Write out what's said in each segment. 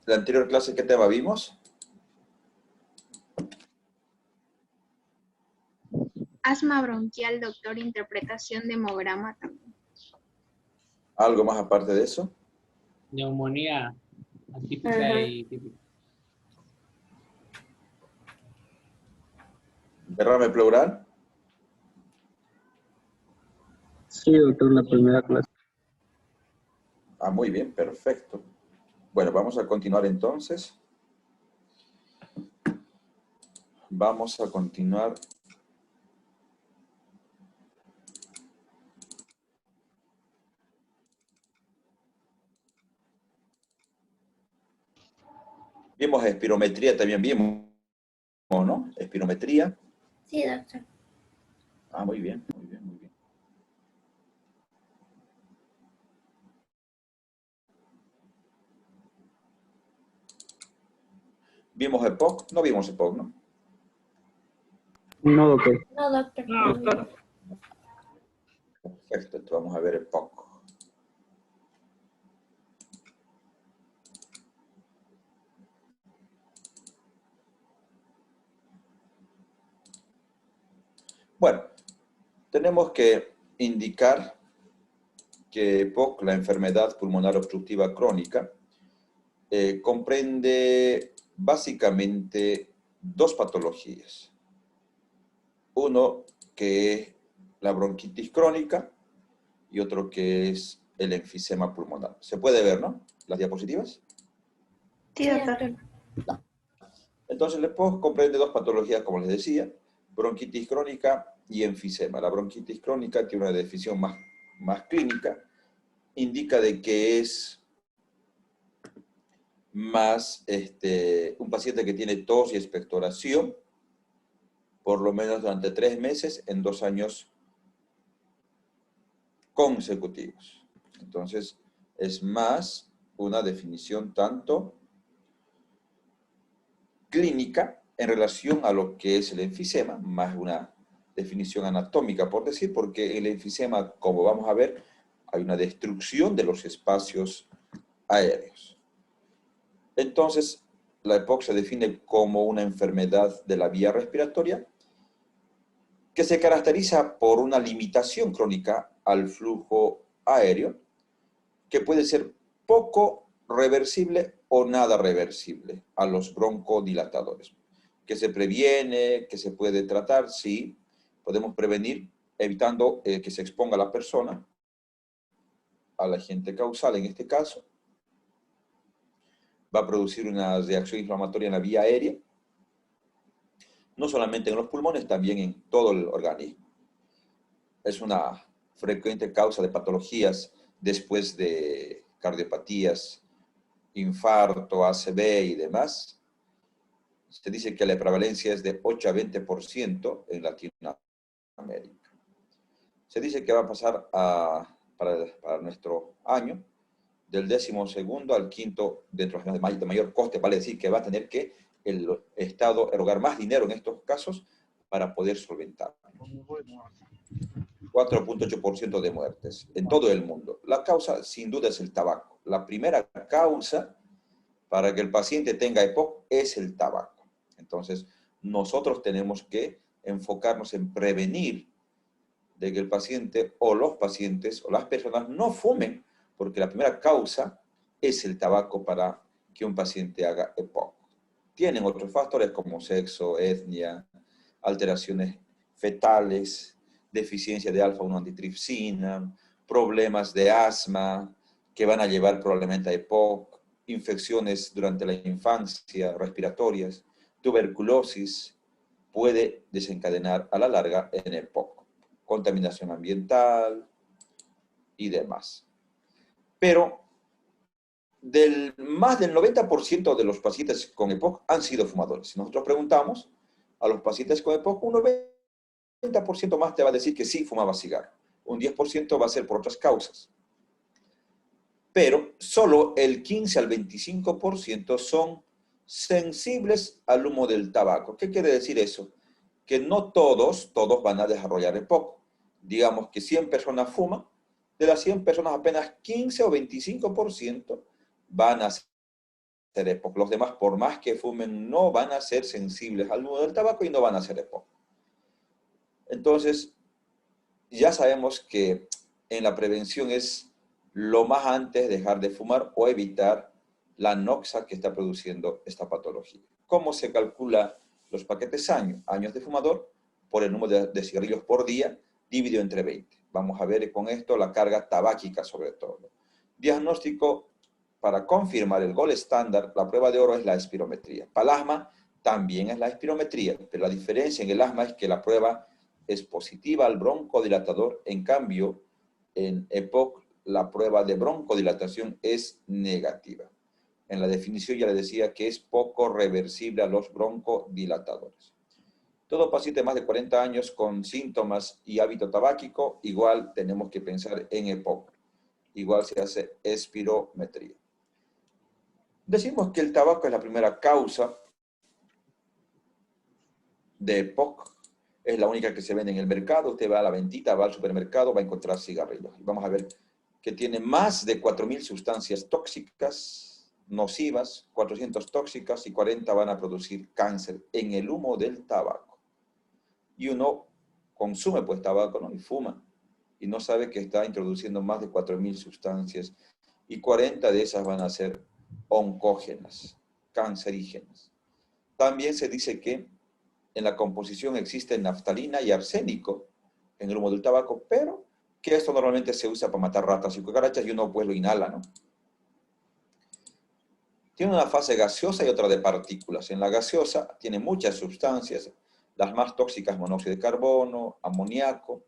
la anterior clase, ¿qué tema vimos? Asma bronquial, doctor, interpretación de hemograma también. ¿Algo más aparte de eso? Neumonía atípica y típica. Derrame pleural. Sí, doctor, la primera clase. Ah, muy bien, perfecto. Bueno, vamos a continuar entonces. Vamos a continuar. Vimos espirometría, también vimos, ¿no? Espirometría. Sí, doctor. Ah, muy bien, muy bien, muy bien. ¿Vimos EPOC? No vimos EPOC, ¿no? No, doctor. No, doctor. No, doctor. Perfecto, entonces vamos a ver EPOC. Bueno, tenemos que indicar que EPOC, la enfermedad pulmonar obstructiva crónica, comprende básicamente dos patologías. Uno que es la bronquitis crónica y otro que es el enfisema pulmonar. Se puede ver, ¿no? Las diapositivas. Sí, doctor. Entonces, el EPOC comprende dos patologías, como les decía, bronquitis crónica y enfisema. La bronquitis crónica tiene una definición más clínica, indica de que es más un paciente que tiene tos y expectoración, por lo menos durante 3 meses en 2 años consecutivos. Entonces, es más una definición tanto clínica en relación a lo que es el enfisema, más una definición anatómica, por decir, porque el enfisema, como vamos a ver, hay una destrucción de los espacios aéreos. Entonces, la EPOC se define como una enfermedad de la vía respiratoria que se caracteriza por una limitación crónica al flujo aéreo, que puede ser poco reversible o nada reversible a los broncodilatadores. Que se previene, que se puede tratar, sí, podemos prevenir evitando que se exponga la persona al agente causal en este caso. Va a producir una reacción inflamatoria en la vía aérea, no solamente en los pulmones, también en todo el organismo. Es una frecuente causa de patologías después de cardiopatías, infarto, ACV y demás. Se dice que la prevalencia es de 8 a 20% en Latinoamérica. Se dice que va a pasar para nuestro año, del 12º al 5º, dentro de mayor coste, vale decir que va a tener que el Estado erogar más dinero en estos casos para poder solventar. 4.8% de muertes en todo el mundo. La causa, sin duda, es el tabaco. La primera causa para que el paciente tenga EPOC es el tabaco. Entonces, nosotros tenemos que enfocarnos en prevenir de que el paciente o los pacientes o las personas no fumen, porque la primera causa es el tabaco para que un paciente haga EPOC. Tienen otros factores como sexo, etnia, alteraciones fetales, deficiencia de alfa-1 antitripsina, problemas de asma que van a llevar probablemente a EPOC, infecciones durante la infancia, respiratorias, tuberculosis, puede desencadenar a la larga en EPOC, contaminación ambiental y demás. Pero más del 90% de los pacientes con EPOC han sido fumadores. Si nosotros preguntamos a los pacientes con EPOC, un 90% más te va a decir que sí fumaba cigarro. Un 10% va a ser por otras causas. Pero solo el 15 al 25% son sensibles al humo del tabaco. ¿Qué quiere decir eso? Que no todos van a desarrollar EPOC. Digamos que 100 personas fuman, de las 100 personas apenas 15 o 25% van a ser EPOC. Los demás, por más que fumen, no van a ser sensibles al humo del tabaco y no van a ser EPOC. Entonces, ya sabemos que en la prevención es lo más antes dejar de fumar o evitar la noxa que está produciendo esta patología. ¿Cómo se calcula los paquetes años de fumador? Por el número de cigarrillos por día, dividido entre 20. Vamos a ver con esto la carga tabáquica sobre todo. Diagnóstico, para confirmar el gol estándar, la prueba de oro es la espirometría. Para el asma también es la espirometría, pero la diferencia en el asma es que la prueba es positiva al broncodilatador, en cambio, en EPOC la prueba de broncodilatación es negativa. En la definición ya le decía que es poco reversible a los broncodilatadores. Todo paciente de más de 40 años con síntomas y hábito tabáquico, igual tenemos que pensar en EPOC. Igual se hace espirometría. Decimos que el tabaco es la primera causa de EPOC. Es la única que se vende en el mercado. Usted va a la ventita, va al supermercado, va a encontrar cigarrillos. Vamos a ver que tiene más de 4.000 sustancias tóxicas, nocivas, 400 tóxicas y 40 van a producir cáncer en el humo del tabaco. Y uno consume pues tabaco, ¿no? Y fuma. Y no sabe que está introduciendo más de 4.000 sustancias. Y 40 de esas van a ser oncógenas, cancerígenas. También se dice que en la composición existe naftalina y arsénico en el humo del tabaco, pero que esto normalmente se usa para matar ratas y cucarachas y uno pues lo inhala, ¿no? Tiene una fase gaseosa y otra de partículas. En la gaseosa tiene muchas sustancias, las más tóxicas, monóxido de carbono, amoníaco.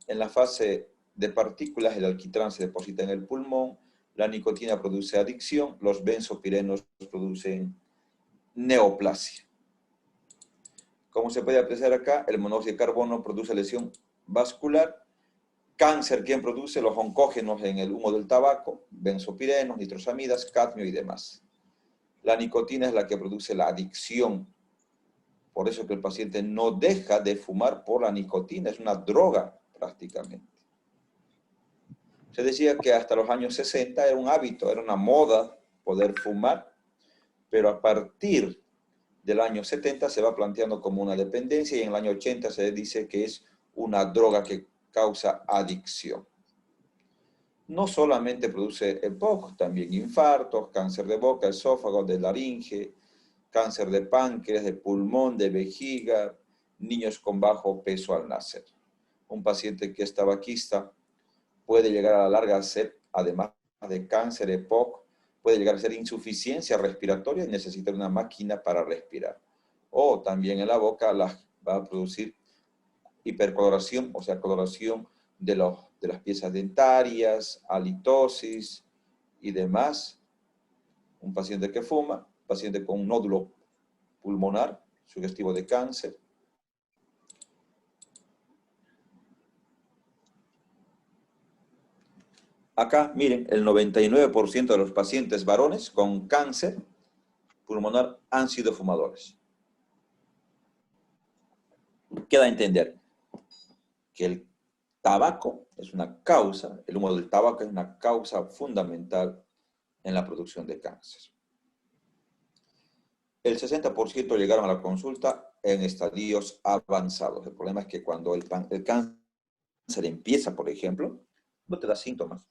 En la fase de partículas, el alquitrán se deposita en el pulmón, la nicotina produce adicción, los benzopirenos producen neoplasia. Como se puede apreciar acá, el monóxido de carbono produce lesión vascular, cáncer, ¿quién produce? Los oncógenos en el humo del tabaco, benzopirenos, nitrosamidas, cadmio y demás. La nicotina es la que produce la adicción. Por eso que el paciente no deja de fumar por la nicotina, es una droga prácticamente. Se decía que hasta los años 60 era un hábito, era una moda poder fumar, pero a partir del año 70 se va planteando como una dependencia y en el año 80 se dice que es una droga que causa adicción. No solamente produce EPOC, también infartos, cáncer de boca, esófago, de laringe, cáncer de páncreas, de pulmón, de vejiga, niños con bajo peso al nacer. Un paciente que es tabaquista puede llegar a la larga a ser, además de cáncer, EPOC, puede llegar a ser insuficiencia respiratoria y necesitar una máquina para respirar. O también en la boca va a producir hipercoloración, o sea, coloración de las piezas dentarias, halitosis y demás. Un paciente que fuma, paciente con un nódulo pulmonar, sugestivo de cáncer. Acá, miren, el 99% de los pacientes varones con cáncer pulmonar han sido fumadores. Queda entender que el tabaco es una causa, el humo del tabaco es una causa fundamental en la producción de cáncer. El 60% llegaron a la consulta en estadios avanzados. El problema es que cuando el cáncer empieza, por ejemplo, no te da síntomas.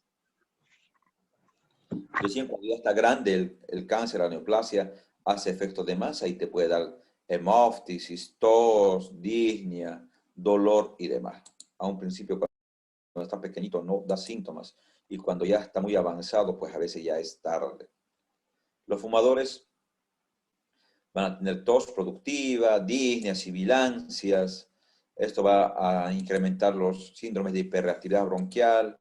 Recién cuando ya está grande el cáncer, la neoplasia, hace efectos de masa y te puede dar hemóftisis, tos, disnea, dolor y demás. A un principio, cuando está pequeñito, no da síntomas. Y cuando ya está muy avanzado, pues a veces ya es tarde. Los fumadores van a tener tos productiva, disnea, sibilancias. Esto va a incrementar los síndromes de hiperreactividad bronquial.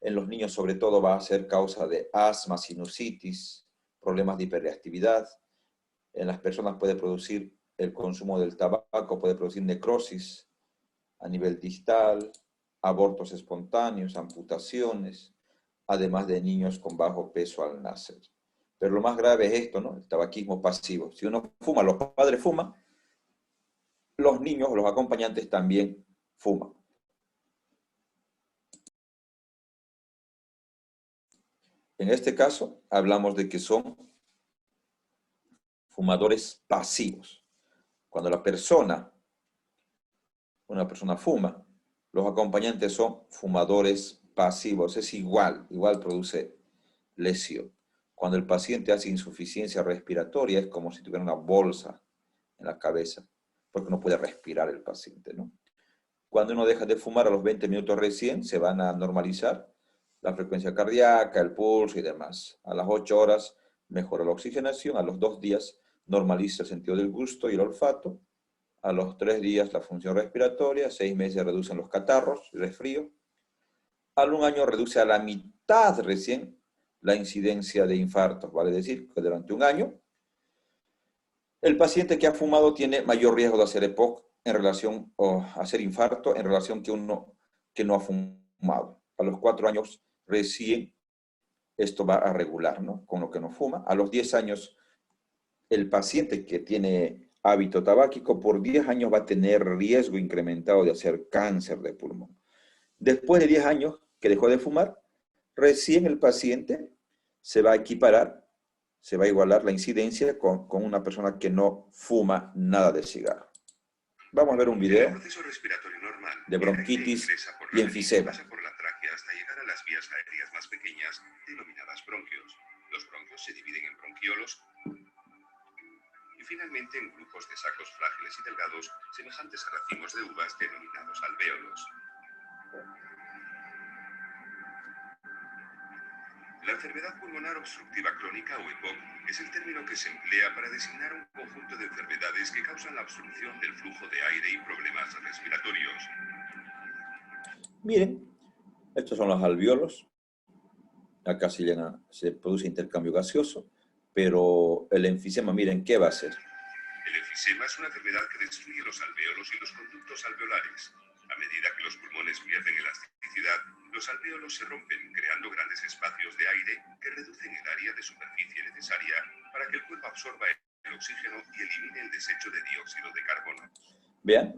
En los niños, sobre todo, va a ser causa de asma, sinusitis, problemas de hiperreactividad. En las personas puede producir el consumo del tabaco, puede producir necrosis a nivel distal, abortos espontáneos, amputaciones, además de niños con bajo peso al nacer. Pero lo más grave es esto, ¿no? El tabaquismo pasivo. Si uno fuma, los padres fuman, los niños, los acompañantes también fuman. En este caso, hablamos de que son fumadores pasivos. Cuando una persona fuma, los acompañantes son fumadores pasivos. Es igual produce lesión. Cuando el paciente hace insuficiencia respiratoria, es como si tuviera una bolsa en la cabeza, porque no puede respirar el paciente, ¿no? Cuando uno deja de fumar a los 20 minutos recién, se van a normalizar la frecuencia cardíaca, el pulso y demás. A las 8 horas mejora la oxigenación, a los 2 días normaliza el sentido del gusto y el olfato, a los 3 días la función respiratoria, 6 meses reducen los catarros y resfrío, al 1 año reduce a la mitad recién la incidencia de infartos, vale decir que durante 1 año el paciente que ha fumado tiene mayor riesgo de hacer EPOC o hacer infarto en relación que uno que no ha fumado. A los 4 años recién esto va a regular, ¿no? Con lo que no fuma. A los 10 años, el paciente que tiene hábito tabáquico por 10 años va a tener riesgo incrementado de hacer cáncer de pulmón. Después de 10 años que dejó de fumar, recién el paciente se va a equiparar, se va a igualar la incidencia con una persona que no fuma nada de cigarro. Vamos a ver un video de bronquitis y enfisema. Pasa por la tráquea hasta llegar a las vías aéreas más pequeñas, denominadas bronquios. Los bronquios se dividen en bronquiolos y finalmente en grupos de sacos frágiles y delgados, semejantes a racimos de uvas, denominados alvéolos. La enfermedad pulmonar obstructiva crónica o EPOC es el término que se emplea para designar un conjunto de enfermedades que causan la obstrucción del flujo de aire y problemas respiratorios. Miren, estos son los alvéolos. Acá se produce intercambio gaseoso, pero el enfisema, miren, ¿qué va a hacer? El enfisema es una enfermedad que destruye los alvéolos y los conductos alveolares. A medida que los pulmones pierden elasticidad, los alvéolos se rompen, creando grandes espacios de aire que reducen el área de superficie necesaria para que el cuerpo absorba el oxígeno y elimine el desecho de dióxido de carbono. Vean,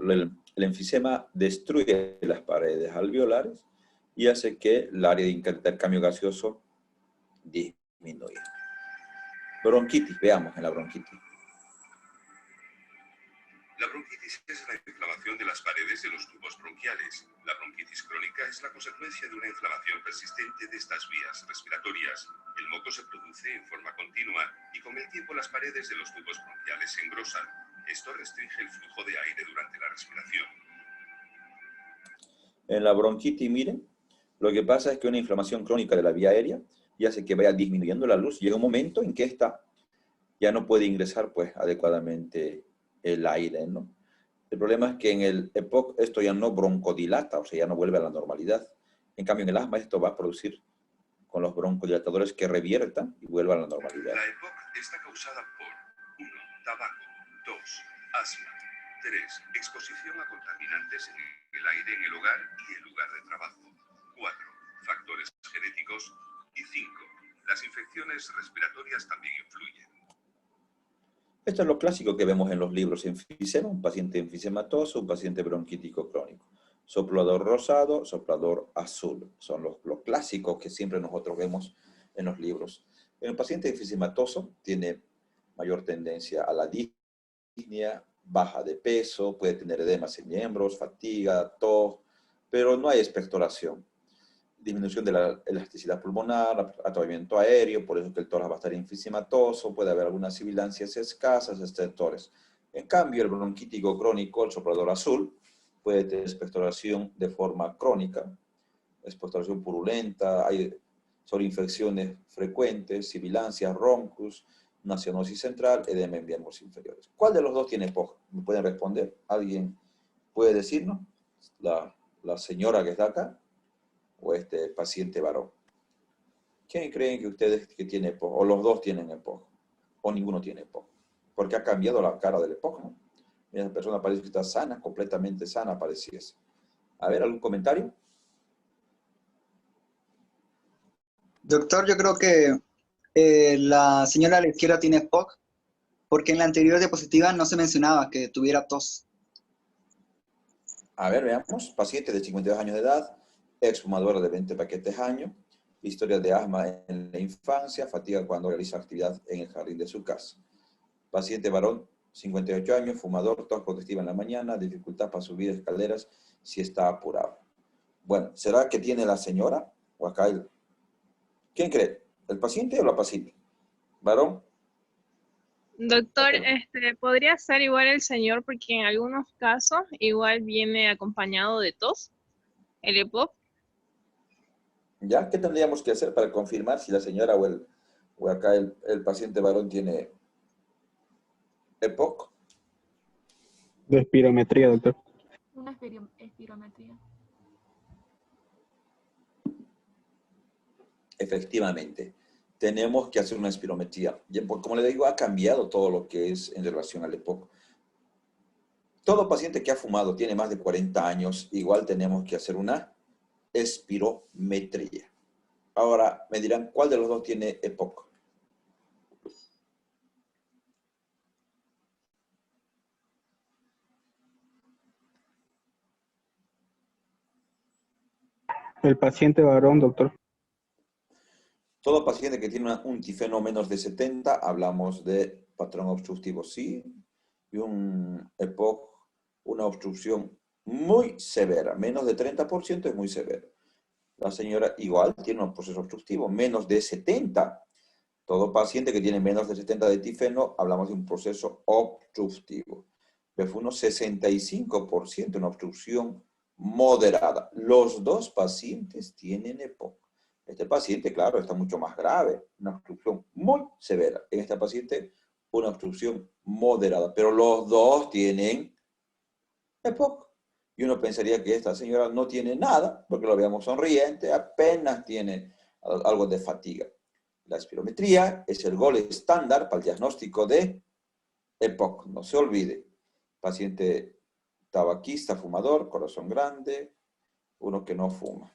el enfisema destruye las paredes alveolares y hace que el área de intercambio gaseoso disminuya. Bronquitis, veamos en la bronquitis. La bronquitis es la inflamación de las paredes de los tubos bronquiales. La bronquitis crónica es la consecuencia de una inflamación persistente de estas vías respiratorias. El moco se produce en forma continua y con el tiempo las paredes de los tubos bronquiales se engrosan. Esto restringe el flujo de aire durante la respiración. En la bronquitis, miren, lo que pasa es que una inflamación crónica de la vía aérea y hace que vaya disminuyendo la luz. Llega un momento en que esta ya no puede ingresar pues adecuadamente el aire, ¿no? El problema es que en el EPOC esto ya no broncodilata, o sea, ya no vuelve a la normalidad. En cambio, en el asma esto va a producir con los broncodilatadores que reviertan y vuelvan a la normalidad. La EPOC está causada por 1. Tabaco. 2. Asma. 3. Exposición a contaminantes en el aire en el hogar y el lugar de trabajo. 4. Factores genéticos. Y 5. Las infecciones respiratorias también influyen. Esto es lo clásico que vemos en los libros: enfisema, un paciente enfisematoso, un paciente bronquítico crónico. Soplador rosado, soplador azul. Son los clásicos que siempre nosotros vemos en los libros. El paciente enfisematoso tiene mayor tendencia a la disnea, baja de peso, puede tener edemas en miembros, fatiga, tos, pero no hay expectoración. Disminución de la elasticidad pulmonar, atravesamiento aéreo, por eso que el tórax va a estar enfisematoso, puede haber algunas sibilancias escasas, estertores. En cambio, el bronquítico crónico, el soplador azul, puede tener expectoración de forma crónica, expectoración purulenta, hay sobreinfecciones frecuentes, sibilancias, roncus, una cianosis central, edema en miembros inferiores. ¿Cuál de los dos tiene EPOC? ¿Me pueden responder? ¿Alguien puede decirnos? La señora que está acá, o este paciente varón. ¿Quién creen que ustedes que tiene EPOC? O los dos tienen EPOC, o ninguno tiene EPOC. Porque ha cambiado la cara del EPOC, ¿no? Esa persona parece que está sana, completamente sana, pareciese. A ver, ¿algún comentario? Doctor, yo creo que la señora a la izquierda tiene EPOC, porque en la anterior diapositiva no se mencionaba que tuviera tos. A ver, veamos. Paciente de 52 años de edad, exfumadora de 20 paquetes año, historia de asma en la infancia, fatiga cuando realiza actividad en el jardín de su casa. Paciente varón, 58 años, fumador, tos protectiva en la mañana, dificultad para subir escaleras si está apurado. Bueno, ¿será que tiene la señora o acá el... ¿Quién cree? ¿El paciente o la paciente? ¿Varón? Doctor, Perdón. podría ser igual el señor porque en algunos casos igual viene acompañado de tos, el EPOC. ¿Ya? ¿Qué tendríamos que hacer para confirmar si la señora o acá el paciente varón tiene EPOC? De espirometría, doctor. Una espirometría. Efectivamente, tenemos que hacer una espirometría. Y como le digo, ha cambiado todo lo que es en relación al EPOC. Todo paciente que ha fumado tiene más de 40 años, igual tenemos que hacer una espirometría. Ahora me dirán, ¿cuál de los dos tiene EPOC? El paciente varón, doctor. Todo paciente que tiene un tifeno menos de 70, hablamos de patrón obstructivo sí, y un EPOC, una obstrucción muy severa, menos de 30% es muy severo. La señora igual tiene un proceso obstructivo, menos de 70. Todo paciente que tiene menos de 70 de tifeno, hablamos de un proceso obstructivo. PF1, 65%, una obstrucción moderada. Los dos pacientes tienen EPOC. Este paciente, claro, está mucho más grave, una obstrucción muy severa. En este paciente, una obstrucción moderada, pero los dos tienen EPOC. Y uno pensaría que esta señora no tiene nada, porque lo veamos sonriente, apenas tiene algo de fatiga. La espirometría es el gol estándar para el diagnóstico de EPOC. No se olvide. Paciente tabaquista, fumador, corazón grande, uno que no fuma.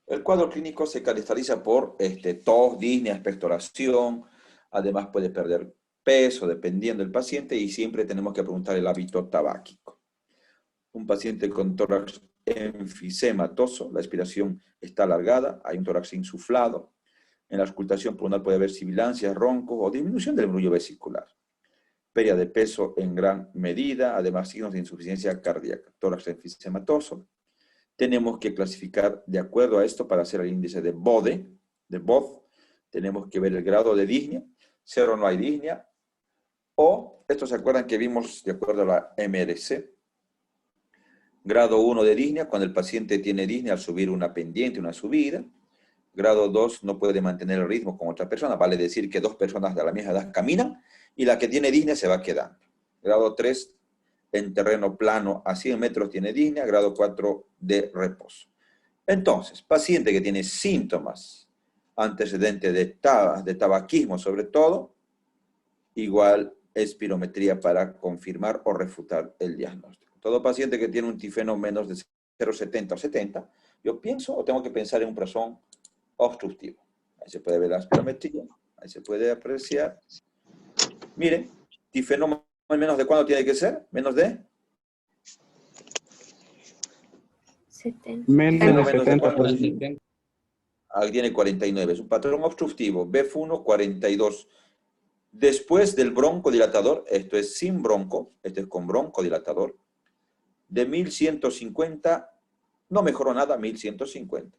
El cuadro clínico se caracteriza por tos, disnea, expectoración. Además puede perder peso dependiendo del paciente y siempre tenemos que preguntar el hábito tabáquico. Un paciente con tórax enfisematoso, la expiración está alargada, hay un tórax insuflado. En la auscultación pulmonar puede haber sibilancias, roncos o disminución del brillo vesicular. Pérdida de peso en gran medida, además signos de insuficiencia cardíaca. Tórax enfisematoso. Tenemos que clasificar de acuerdo a esto para hacer el índice de Bode, de BOD. Tenemos que ver el grado de disnea, 0 no hay disnea, o, estos se acuerdan que vimos de acuerdo a la MRC, grado 1 de disnea, cuando el paciente tiene disnea al subir una pendiente, una subida. Grado 2 no puede mantener el ritmo con otra persona, vale decir que dos personas de la misma edad caminan y la que tiene disnea se va quedando. Grado 3, en terreno plano a 100 metros tiene disnea, grado 4 de reposo. Entonces, paciente que tiene síntomas antecedentes de tabaquismo sobre todo, igual espirometría para confirmar o refutar el diagnóstico. Todo paciente que tiene un tifeno menos de 0,70 o 70, yo pienso o tengo que pensar en un corazón obstructivo. Ahí se puede ver la espirometría, ahí se puede apreciar. Miren, tifeno menos de cuándo tiene que ser, menos de 70. Menos de menos de 70. cuándo. 70. Ahí tiene 49, es un patrón obstructivo, BF1, 42. Después del broncodilatador, esto es sin bronco, esto es con broncodilatador, de 1150, no mejoró nada, 1150.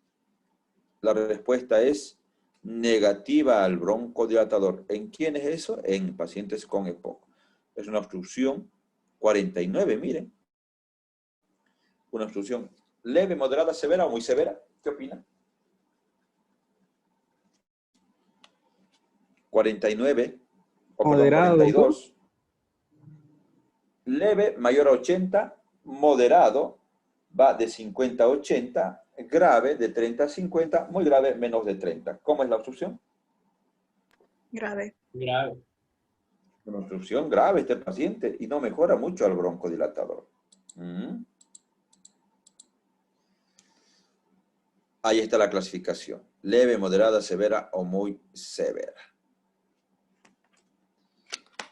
La respuesta es negativa al broncodilatador. ¿En quién es eso? En pacientes con EPOC. Es una obstrucción 49, miren. Una obstrucción leve, moderada, severa o muy severa. ¿Qué opinan? 49, o perdón, Moderado, 42. Leve, mayor a 80. Moderado, va de 50 a 80. Grave, de 30 a 50. Muy grave, menos de 30. ¿Cómo es la obstrucción? Grave. Grave. Una obstrucción grave este paciente y no mejora mucho al broncodilatador. Ahí está la clasificación. Leve, moderada, severa o muy severa.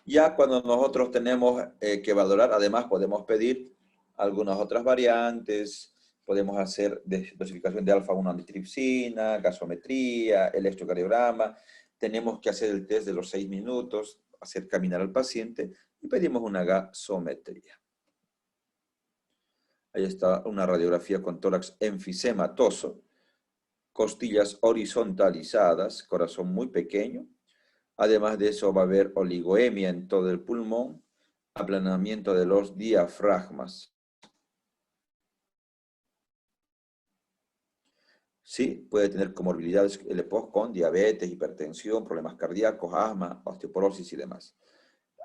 Ya cuando nosotros tenemos que valorar, además podemos pedir algunas otras variantes, podemos hacer dosificación de alfa-1 antitripsina, gasometría, electrocardiograma, tenemos que hacer el test de los 6 minutos, hacer caminar al paciente y pedimos una gasometría. Ahí está una radiografía con tórax enfisematoso, costillas horizontalizadas, corazón muy pequeño. Además de eso va a haber oligoemia en todo el pulmón, aplanamiento de los diafragmas. Sí, puede tener comorbilidades el EPOC con diabetes, hipertensión, problemas cardíacos, asma, osteoporosis y demás.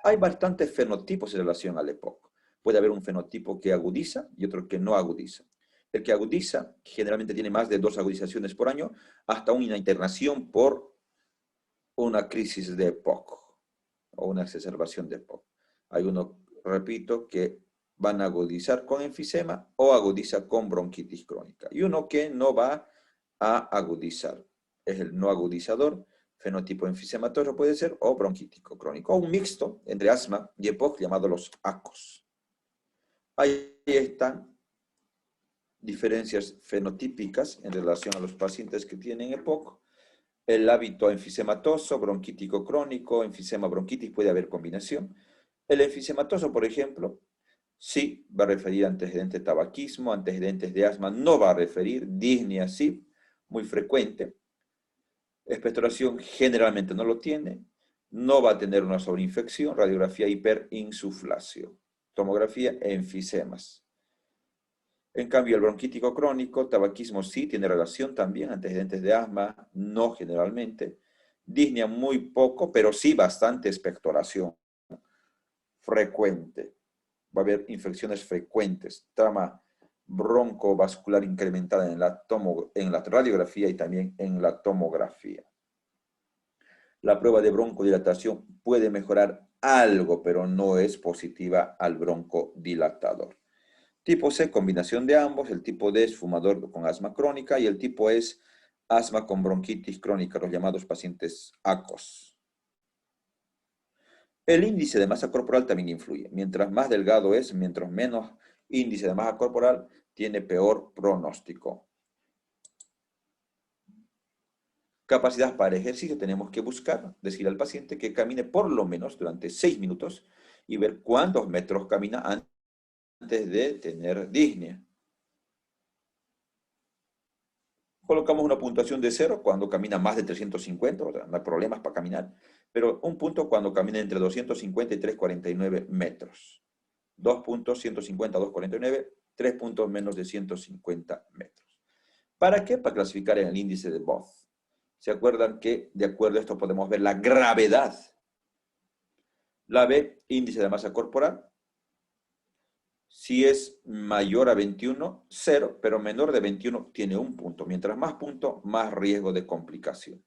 Hay bastantes fenotipos en relación al EPOC. Puede haber un fenotipo que agudiza y otro que no agudiza. El que agudiza generalmente tiene más de 2 agudizaciones por año, hasta una internación por una crisis de EPOC o una exacerbación de EPOC. Hay uno, repito, que van a agudizar con enfisema o agudiza con bronquitis crónica. Y uno que no va a agudizar. Es el no agudizador, fenotipo enfisematoso puede ser, o bronquítico crónico, o un mixto entre asma y EPOC llamado los ACOS. Ahí están diferencias fenotípicas en relación a los pacientes que tienen EPOC. El hábito enfisematoso, bronquítico crónico, enfisema bronquitis, puede haber combinación. El enfisematoso, por ejemplo, sí va a referir antecedentes de tabaquismo, antecedentes de asma, no va a referir, disnea sí, muy frecuente. Expectoración generalmente no lo tiene, no va a tener una sobreinfección, radiografía hiperinsuflación, tomografía enfisemas. En cambio, el bronquítico crónico, tabaquismo sí tiene relación también, antecedentes de asma, no generalmente. Disnea muy poco, pero sí bastante expectoración frecuente. Va a haber infecciones frecuentes, trama broncovascular incrementada en la radiografía y también en la tomografía. La prueba de broncodilatación puede mejorar algo, pero no es positiva al broncodilatador. Tipo C, combinación de ambos. El tipo D es fumador con asma crónica y el tipo E es asma con bronquitis crónica, los llamados pacientes ACOS. El índice de masa corporal también influye. Mientras más delgado es, mientras menos índice de masa corporal, tiene peor pronóstico. Capacidad para ejercicio, tenemos que buscar, decir al paciente que camine por lo menos durante 6 minutos y ver cuántos metros camina antes de tener disnea. Colocamos una puntuación de 0 cuando camina más de 350, o sea, no hay problemas para caminar, pero un punto cuando camina entre 250 y 349 metros. 2 puntos, 150, 249, 3 puntos menos de 150 metros. ¿Para qué? Para clasificar en el índice de Both. ¿Se acuerdan que de acuerdo a esto podemos ver la gravedad? La B, índice de masa corporal. Si es mayor a 21, 0, pero menor de 21 tiene 1 punto. Mientras más puntos, más riesgo de complicación.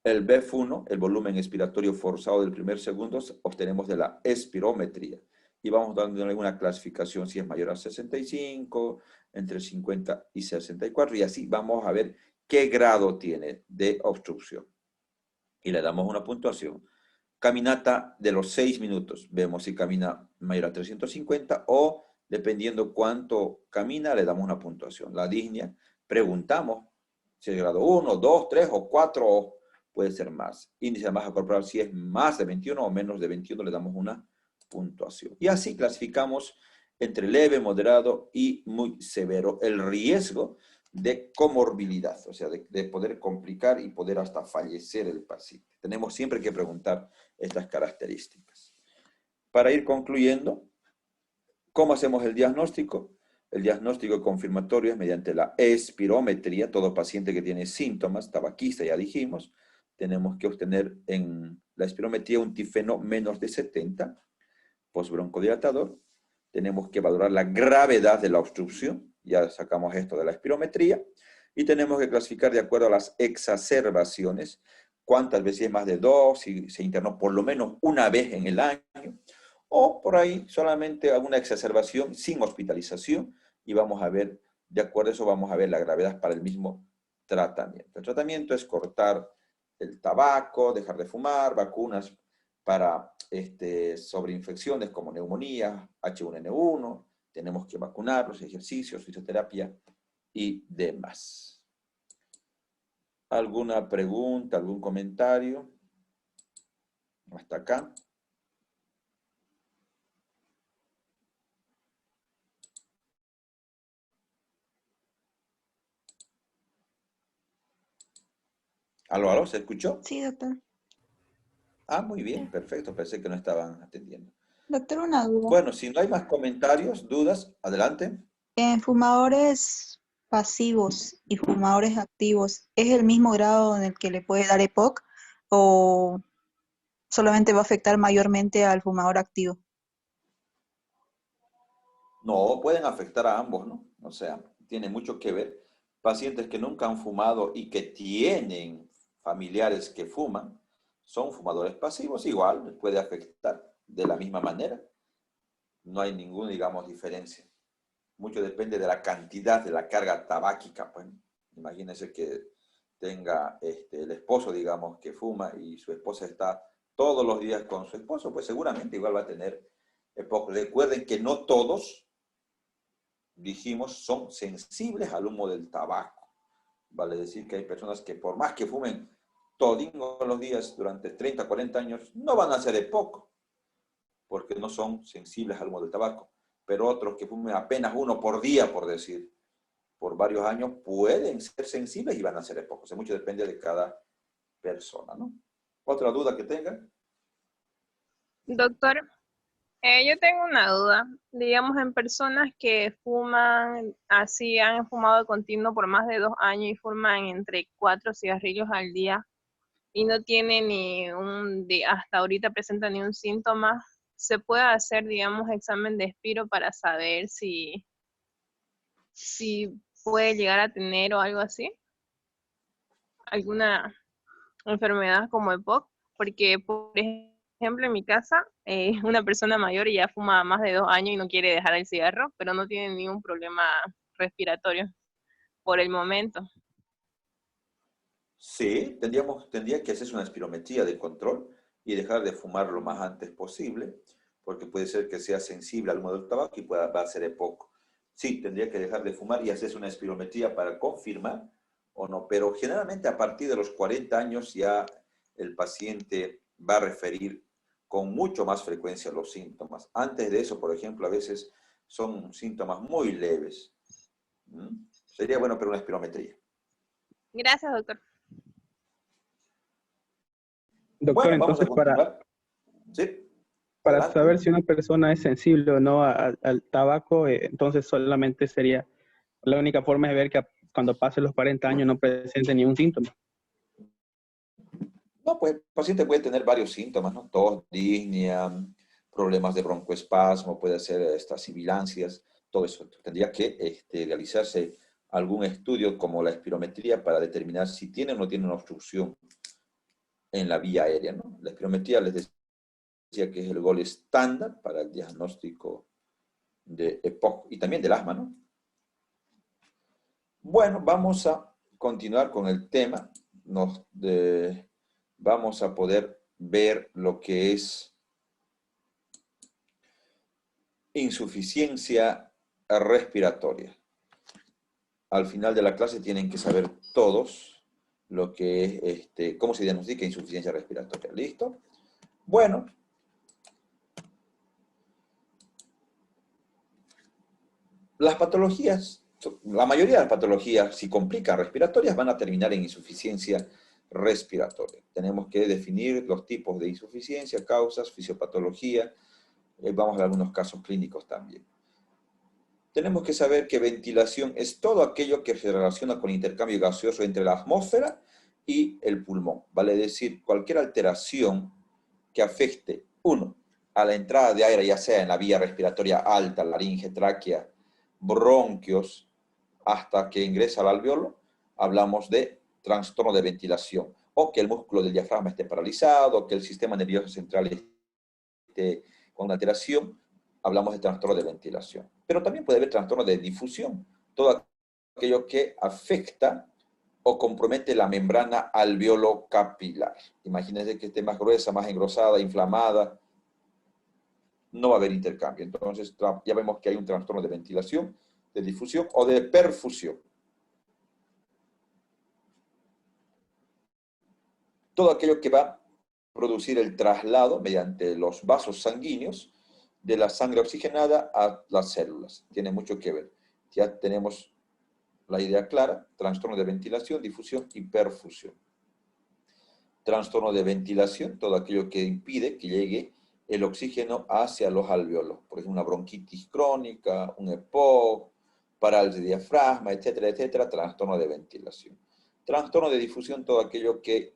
El BEF1, el volumen expiratorio forzado del primer segundo, obtenemos de la espirometría. Y vamos dándole una clasificación si es mayor a 65, entre 50 y 64, y así vamos a ver qué grado tiene de obstrucción. Y le damos una puntuación. Caminata de los 6 minutos. Vemos si camina mayor a 350 o, dependiendo cuánto camina, le damos una puntuación. La disnea, preguntamos si es grado 1, 2, 3 o 4 o puede ser más. Índice de masa corporal, si es más de 21 o menos de 21, le damos una puntuación. Y así clasificamos entre leve, moderado y muy severo el riesgo de comorbilidad, o sea, de poder complicar y poder hasta fallecer el paciente. Tenemos siempre que preguntar estas características. Para ir concluyendo, ¿cómo hacemos el diagnóstico? El diagnóstico confirmatorio es mediante la espirometría. Todo paciente que tiene síntomas, tabaquista ya dijimos, tenemos que obtener en la espirometría un tifeno menos de 70, postbroncodilatador. Tenemos que valorar la gravedad de la obstrucción, ya sacamos esto de la espirometría, y tenemos que clasificar de acuerdo a las exacerbaciones, cuántas veces es más de 2, si se internó por lo menos una vez en el año, o por ahí solamente alguna exacerbación sin hospitalización, y vamos a ver, de acuerdo a eso vamos a ver la gravedad para el mismo tratamiento. El tratamiento es cortar el tabaco, dejar de fumar, vacunas para sobreinfecciones como neumonía, H1N1, tenemos que vacunarlos, ejercicios, fisioterapia y demás. ¿Alguna pregunta, algún comentario? Hasta acá. ¿Aló, aló? ¿Se escuchó? Sí, doctor. Ah, muy bien, perfecto. Pensé que no estaban atendiendo. Doctor, una duda. Bueno, si no hay más comentarios, dudas, adelante. En fumadores pasivos y fumadores activos, ¿es el mismo grado en el que le puede dar EPOC o solamente va a afectar mayormente al fumador activo? No, pueden afectar a ambos, ¿no? O sea, tiene mucho que ver. Pacientes que nunca han fumado y que tienen familiares que fuman, son fumadores pasivos, igual les puede afectar de la misma manera. No hay ninguna, digamos, diferencia. Mucho depende de la cantidad de la carga tabáquica. Pues, imagínense que tenga el esposo, digamos, que fuma y su esposa está todos los días con su esposo, pues seguramente igual va a tener EPOC. Recuerden que no todos, dijimos, son sensibles al humo del tabaco. Vale decir que hay personas que por más que fumen todos los días durante 30, 40 años, no van a hacer EPOC, porque no son sensibles al humo del tabaco. Pero otros que fumen apenas uno por día, por decir, por varios años, pueden ser sensibles y van a hacer EPOC. O sea, mucho depende de cada persona, ¿no? ¿Otra duda que tengan? Doctor, yo tengo una duda. Digamos, en personas que fuman, así han fumado de continuo por más de 2 años y fuman entre 4 cigarrillos al día y no tienen hasta ahorita presenta ni un síntoma, ¿se puede hacer, digamos, examen de Espiro para saber si puede llegar a tener o algo así? ¿Alguna enfermedad como EPOC? Porque, por ejemplo, en mi casa, una persona mayor ya fuma más de 2 años y no quiere dejar el cigarro, pero no tiene ningún problema respiratorio por el momento. Sí, tendría que hacerse una espirometría de control y dejar de fumar lo más antes posible, porque puede ser que sea sensible al humo del tabaco y va a hacer EPOC. Sí, tendría que dejar de fumar y hacerse una espirometría para confirmar o no, pero generalmente a partir de los 40 años ya el paciente va a referir con mucho más frecuencia los síntomas. Antes de eso, por ejemplo, a veces son síntomas muy leves. Sería bueno pero una espirometría. Gracias, doctor. Doctor, Bueno, vamos a entonces continuar. Sí. para Adelante. saber si una persona es sensible o no al tabaco, entonces solamente sería la única forma de ver que cuando pase los 40 años no presente ningún síntoma. No, pues el paciente puede tener varios síntomas, ¿no? Tos, disnea, problemas de broncoespasmo, puede ser estas sibilancias, todo eso. Tendría que realizarse algún estudio como la espirometría para determinar si tiene o no tiene una obstrucción en la vía aérea, ¿no? La espirometría les decía que es el gol estándar para el diagnóstico de EPOC y también del asma, ¿no? Bueno, vamos a continuar con el tema. Vamos a poder ver lo que es insuficiencia respiratoria. Al final de la clase tienen que saber todos lo que es, cómo se diagnostica insuficiencia respiratoria. ¿Listo? Bueno. Las patologías, la mayoría de las patologías, si complican respiratorias, van a terminar en insuficiencia respiratoria. Tenemos que definir los tipos de insuficiencia, causas, fisiopatología. Vamos a ver algunos casos clínicos también. Tenemos que saber que ventilación es todo aquello que se relaciona con intercambio gaseoso entre la atmósfera y el pulmón. Vale decir, cualquier alteración que afecte, uno, a la entrada de aire, ya sea en la vía respiratoria alta, laringe, tráquea, bronquios, hasta que ingresa al alveolo, hablamos de trastorno de ventilación, o que el músculo del diafragma esté paralizado, o que el sistema nervioso central esté con alteración, hablamos de trastorno de ventilación. Pero también puede haber trastorno de difusión, todo aquello que afecta o compromete la membrana alveolo-capilar. Imagínense que esté más gruesa, más engrosada, inflamada, no va a haber intercambio. Entonces ya vemos que hay un trastorno de ventilación, de difusión o de perfusión. todo aquello que va a producir el traslado mediante los vasos sanguíneos de la sangre oxigenada a las células. Tiene mucho que ver. Ya tenemos la idea clara: trastorno de ventilación, difusión y perfusión. Trastorno de ventilación, todo aquello que impide que llegue el oxígeno hacia los alvéolos. Por ejemplo, una bronquitis crónica, un EPOC, parálisis de diafragma, etcétera, etcétera. Trastorno de ventilación. Trastorno de difusión, todo aquello que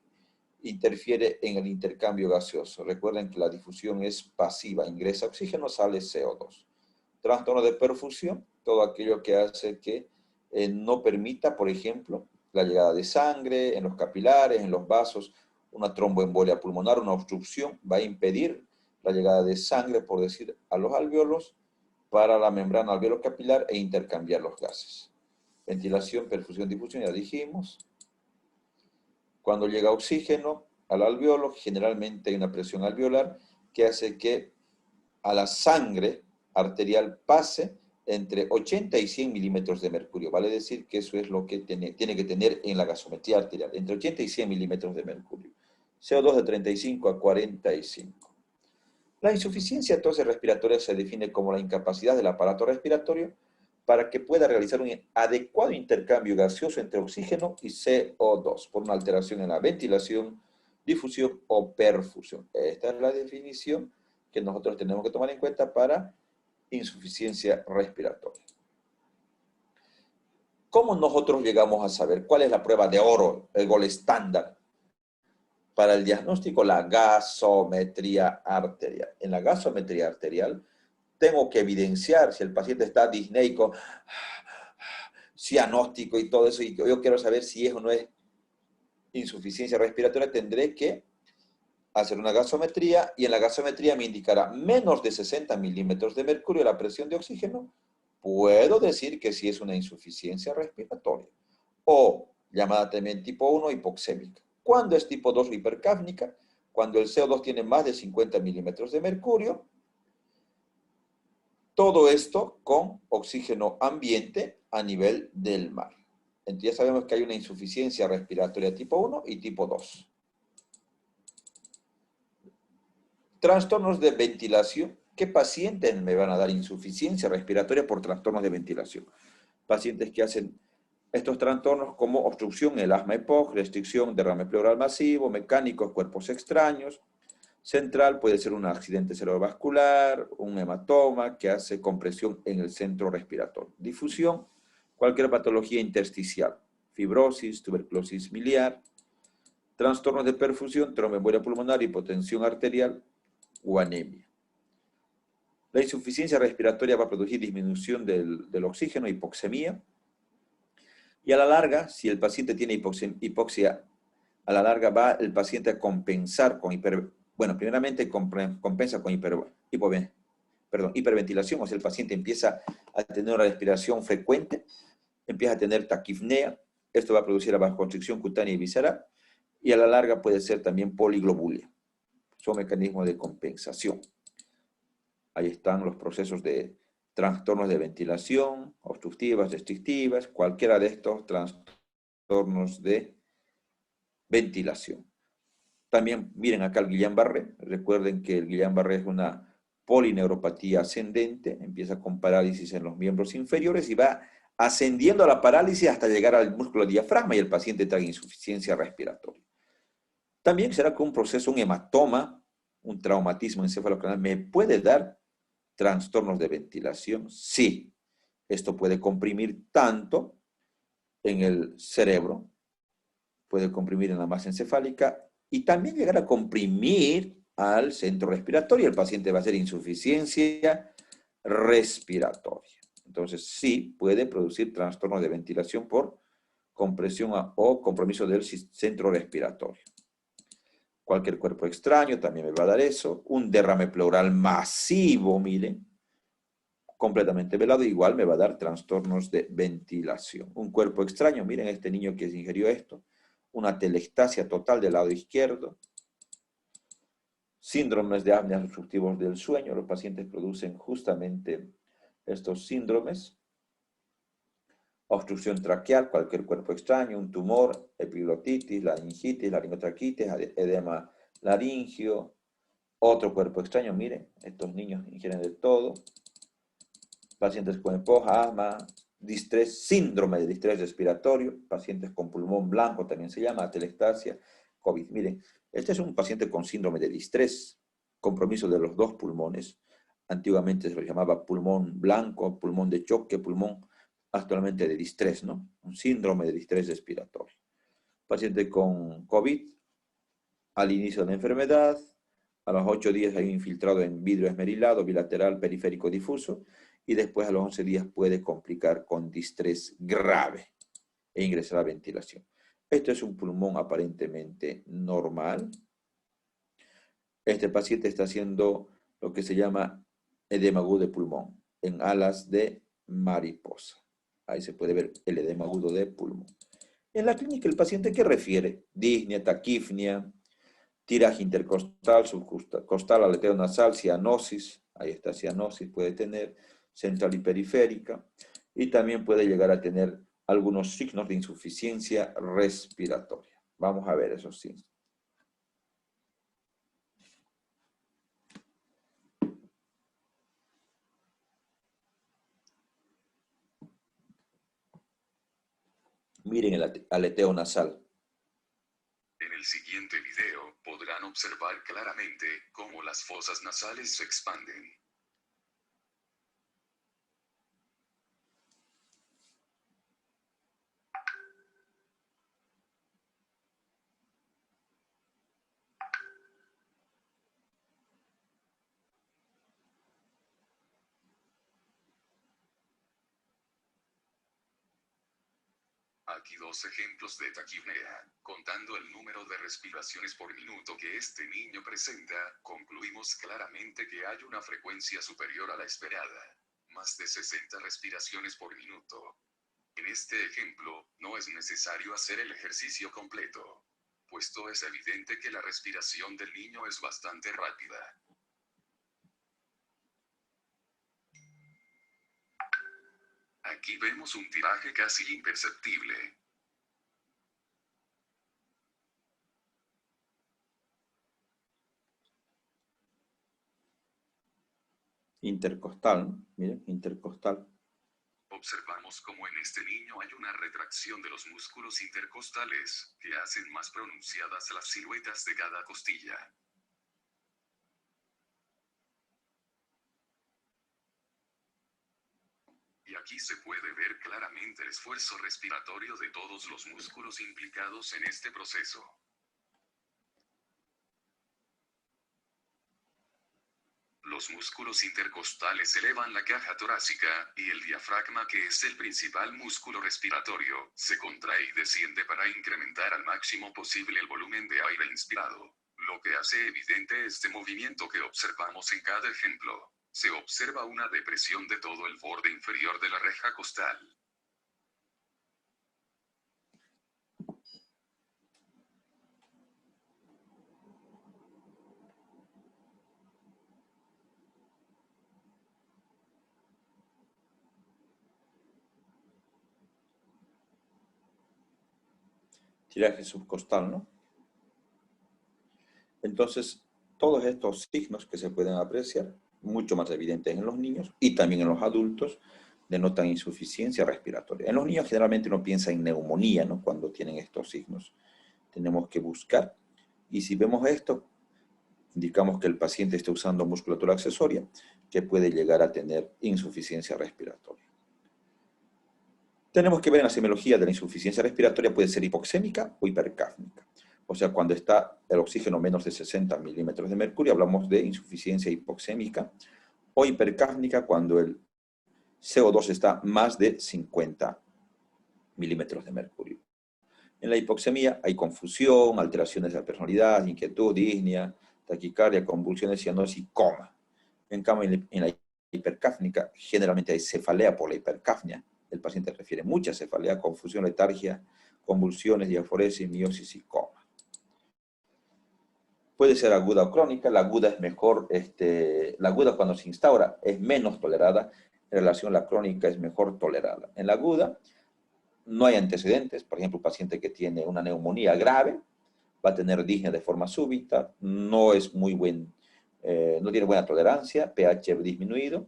interfiere en el intercambio gaseoso. Recuerden que la difusión es pasiva: ingresa oxígeno, sale CO2. Trastorno de perfusión, todo aquello que hace que no permita, por ejemplo, la llegada de sangre en los capilares, en los vasos. Una tromboembolia pulmonar, una obstrucción, va a impedir la llegada de sangre, por decir, a los alvéolos, para la membrana alveolo-capilar e intercambiar los gases. Ventilación, perfusión, difusión, ya dijimos. Cuando llega oxígeno al alvéolo, generalmente hay una presión alveolar que hace que a la sangre arterial pase entre 80 y 100 milímetros de mercurio. Vale decir que eso es lo que tiene que tener en la gasometría arterial, entre 80 y 100 milímetros de mercurio. CO2 de 35 a 45. La insuficiencia entonces respiratoria se define como la incapacidad del aparato respiratorio para que pueda realizar un adecuado intercambio gaseoso entre oxígeno y CO2 por una alteración en la ventilación, difusión o perfusión. Esta es la definición que nosotros tenemos que tomar en cuenta para insuficiencia respiratoria. ¿Cómo nosotros llegamos a saber cuál es la prueba de oro, el gol estándar para el diagnóstico? La gasometría arterial. En la gasometría arterial tengo que evidenciar si el paciente está disneico, cianóstico y todo eso, y yo quiero saber si es o no es insuficiencia respiratoria. Tendré que hacer una gasometría, y en la gasometría me indicará menos de 60 milímetros de mercurio la presión de oxígeno. Puedo decir que sí es una insuficiencia respiratoria. O, llamada también tipo 1, hipoxémica. ¿Cuándo es tipo 2 hipercápnica? Cuando el CO2 tiene más de 50 milímetros de mercurio. Todo esto con oxígeno ambiente a nivel del mar. Entonces ya sabemos que hay una insuficiencia respiratoria tipo 1 y tipo 2. Trastornos de ventilación. ¿Qué pacientes me van a dar insuficiencia respiratoria por trastornos de ventilación? Pacientes que hacen estos trastornos como obstrucción, el asma EPOC, restricción, derrame pleural masivo, mecánicos, cuerpos extraños. Central puede ser un accidente cerebrovascular, un hematoma que hace compresión en el centro respiratorio. Difusión, cualquier patología intersticial, fibrosis, tuberculosis miliar. Trastornos de perfusión, tromboembolia pulmonar, hipotensión arterial o anemia. La insuficiencia respiratoria va a producir disminución del oxígeno, hipoxemia. Y a la larga, si el paciente tiene hipoxia, a la larga va el paciente a compensar con primeramente compensa con hiperventilación, o sea, el paciente empieza a tener una respiración frecuente, empieza a tener taquipnea. Esto va a producir vasoconstricción cutánea y visceral, y a la larga puede ser también poliglobulia. Son mecanismos de compensación. Ahí están los procesos de trastornos de ventilación, obstructivas, restrictivas, cualquiera de estos trastornos de ventilación. También miren acá el Guillain-Barré. Recuerden que el Guillain-Barré es una polineuropatía ascendente, empieza con parálisis en los miembros inferiores y va ascendiendo a la parálisis hasta llegar al músculo diafragma y el paciente trae insuficiencia respiratoria. También será que un proceso, un hematoma, un traumatismo encefalocranial, ¿me puede dar trastornos de ventilación? Sí. Esto puede comprimir tanto en el cerebro, puede comprimir en la masa encefálica y también llegar a comprimir al centro respiratorio. El paciente va a hacer insuficiencia respiratoria. Entonces, sí, puede producir trastornos de ventilación por compresión o compromiso del centro respiratorio. Cualquier cuerpo extraño también me va a dar eso. Un derrame pleural masivo, miren, completamente velado, igual me va a dar trastornos de ventilación. Un cuerpo extraño, miren este niño que ingirió esto. Una telestasia total del lado izquierdo. Síndromes de apnea obstructivos del sueño. Los pacientes producen justamente estos síndromes. obstrucción traqueal, cualquier cuerpo extraño, un tumor, epiglotitis, laringitis, laringotraquitis, edema laringio, otro cuerpo extraño. Miren, estos niños ingieren de todo. Pacientes con EPOC, asma, distrés, síndrome de distrés respiratorio, pacientes con pulmón blanco también se llama, atelectasia, COVID. Miren, este es un paciente con síndrome de distrés, compromiso de los dos pulmones. Antiguamente se lo llamaba pulmón blanco, pulmón de choque, pulmón actualmente de distrés, ¿no? Un síndrome de distrés respiratorio. Paciente con COVID, al inicio de la enfermedad, a los 8 días hay un infiltrado en vidrio esmerilado, bilateral, periférico difuso, y después a los 11 días puede complicar con distrés grave e ingresar a ventilación. Esto es un pulmón aparentemente normal. Este paciente está haciendo lo que se llama edema agudo de pulmón, en alas de mariposa. Ahí se puede ver el edema agudo de pulmón. En la clínica, el paciente, ¿qué refiere? Disnea, taquifnia, tiraje intercostal, subcostal, aleteo nasal, cianosis. Ahí está cianosis, puede tener central y periférica. Y también puede llegar a tener algunos signos de insuficiencia respiratoria. Vamos a ver esos signos. Miren el aleteo nasal. En el siguiente video podrán observar claramente cómo las fosas nasales se expanden. Aquí dos ejemplos de taquipnea. Contando el número de respiraciones por minuto que este niño presenta, concluimos claramente que hay una frecuencia superior a la esperada. Más de 60 respiraciones por minuto. En este ejemplo, no es necesario hacer el ejercicio completo, puesto es evidente que la respiración del niño es bastante rápida. Aquí vemos un tiraje casi imperceptible. Intercostal, ¿no? Miren, intercostal. Observamos cómo en este niño hay una retracción de los músculos intercostales, que hacen más pronunciadas las siluetas de cada costilla. Y aquí se puede ver claramente el esfuerzo respiratorio de todos los músculos implicados en este proceso. Los músculos intercostales elevan la caja torácica, y el diafragma, que es el principal músculo respiratorio, se contrae y desciende para incrementar al máximo posible el volumen de aire inspirado. Lo que hace evidente este movimiento que observamos en cada ejemplo. Se observa una depresión de todo el borde inferior de la reja costal. Tiraje subcostal, ¿no? Entonces, todos estos signos que se pueden apreciar, mucho más evidentes en los niños y también en los adultos, denotan insuficiencia respiratoria. En los niños generalmente uno piensa en neumonía, ¿no? Cuando tienen estos signos. Tenemos que buscar, y si vemos esto, indicamos que el paciente está usando musculatura accesoria, que puede llegar a tener insuficiencia respiratoria. Tenemos que ver en la semiología de la insuficiencia respiratoria, puede ser hipoxémica o hipercáfnica. O sea, cuando está el oxígeno menos de 60 milímetros de mercurio, hablamos de insuficiencia hipoxémica, o hipercáfnica cuando el CO2 está más de 50 milímetros de mercurio. En la hipoxemia hay confusión, alteraciones de la personalidad, inquietud, disnea, taquicardia, convulsiones, cianosis y coma. En cambio, en la hipercáfnica generalmente hay cefalea por la hipercapnia. El paciente refiere mucha cefalea, confusión, letargia, convulsiones, diaforesis, miosis y coma. Puede ser aguda o crónica. La aguda es mejor, la aguda cuando se instaura es menos tolerada, en relación a la crónica es mejor tolerada. En la aguda no hay antecedentes. Por ejemplo, un paciente que tiene una neumonía grave va a tener disnea de forma súbita, no es muy no tiene buena tolerancia, pH disminuido,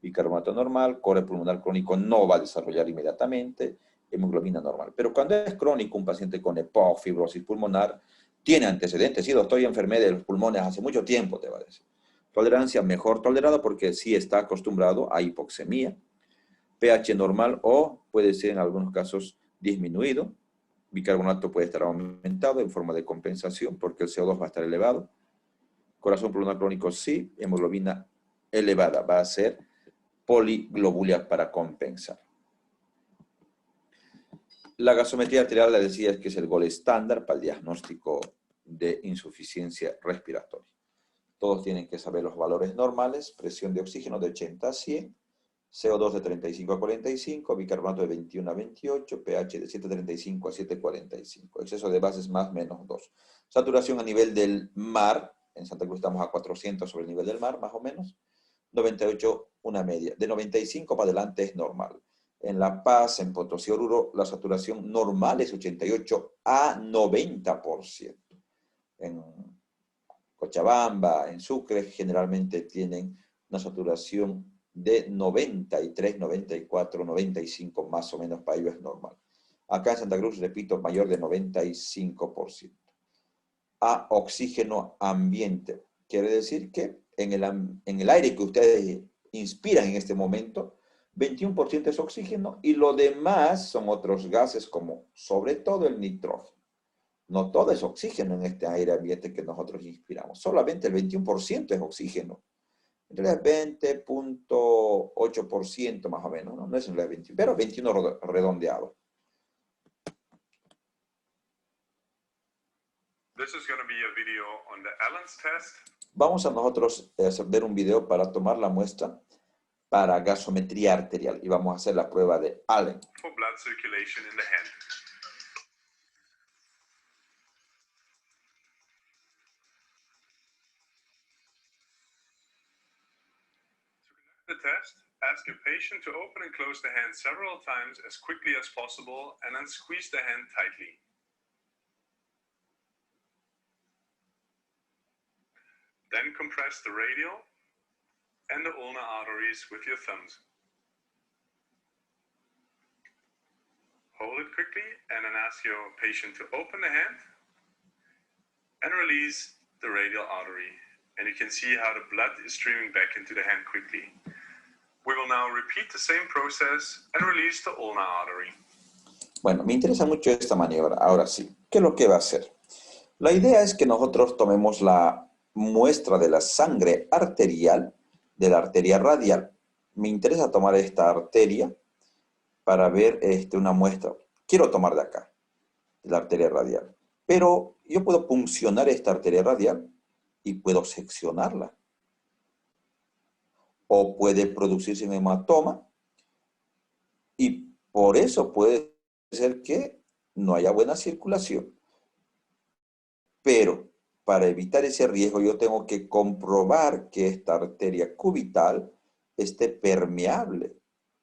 bicarbonato normal, core pulmonar crónico no va a desarrollar inmediatamente, hemoglobina normal. Pero cuando es crónico, un paciente con EPOC, fibrosis pulmonar, tiene antecedentes. Sí, doctor, yo enfermé de los pulmones hace mucho tiempo, te va a decir. Tolerancia mejor tolerada porque sí está acostumbrado a hipoxemia, pH normal o puede ser en algunos casos disminuido, bicarbonato puede estar aumentado en forma de compensación porque el CO2 va a estar elevado, corazón pulmonar crónico sí, hemoglobina elevada, va a ser poliglobulia para compensar. La gasometría arterial, le decía, es que es el gol estándar para el diagnóstico de insuficiencia respiratoria. Todos tienen que saber los valores normales, presión de oxígeno de 80 a 100, CO2 de 35 a 45, bicarbonato de 21 a 28, pH de 735 a 745, exceso de bases más menos 2. Saturación a nivel del mar, en Santa Cruz estamos a 400 sobre el nivel del mar, más o menos, 98 una media, de 95 para adelante es normal. En La Paz, en Potosí, Oruro, la saturación normal es 88 a 90%. En Cochabamba, en Sucre, generalmente tienen una saturación de 93, 94, 95, más o menos para ellos es normal. Acá en Santa Cruz, repito, mayor de 95%. A oxígeno ambiente. Quiere decir que en el aire que ustedes inspiran en este momento, 21% es oxígeno y lo demás son otros gases como sobre todo el nitrógeno. No todo es oxígeno en este aire ambiente que nosotros inspiramos. Solamente el 21% es oxígeno. En realidad 20.8% más o menos, ¿no? No es en realidad 21, pero 21 redondeado. This is going to be a video on the Allen's test. Vamos a nosotros ver un video para tomar la muestra para gasometría arterial y vamos a hacer la prueba de Allen. For blood circulation in the hand. To conduct the test, ask a patient to open and close the hand several times as quickly as possible and then squeeze the hand tightly. Then compress the radial and the ulnar arteries with your thumbs. Hold it quickly and then ask your patient to open the hand and release the radial artery. And you can see how the blood is streaming back into the hand quickly. We will now repeat the same process and release the ulnar artery. Bueno, me interesa mucho esta maniobra. Ahora sí, ¿qué es lo que va a hacer? La idea es que nosotros tomemos la muestra de la sangre arterial, de la arteria radial. Me interesa tomar esta arteria para ver una muestra. Quiero tomar de acá, de la arteria radial. Pero yo puedo puncionar esta arteria radial y puedo seccionarla. O puede producirse un hematoma y por eso puede ser que no haya buena circulación. Pero para evitar ese riesgo, yo tengo que comprobar que esta arteria cubital esté permeable.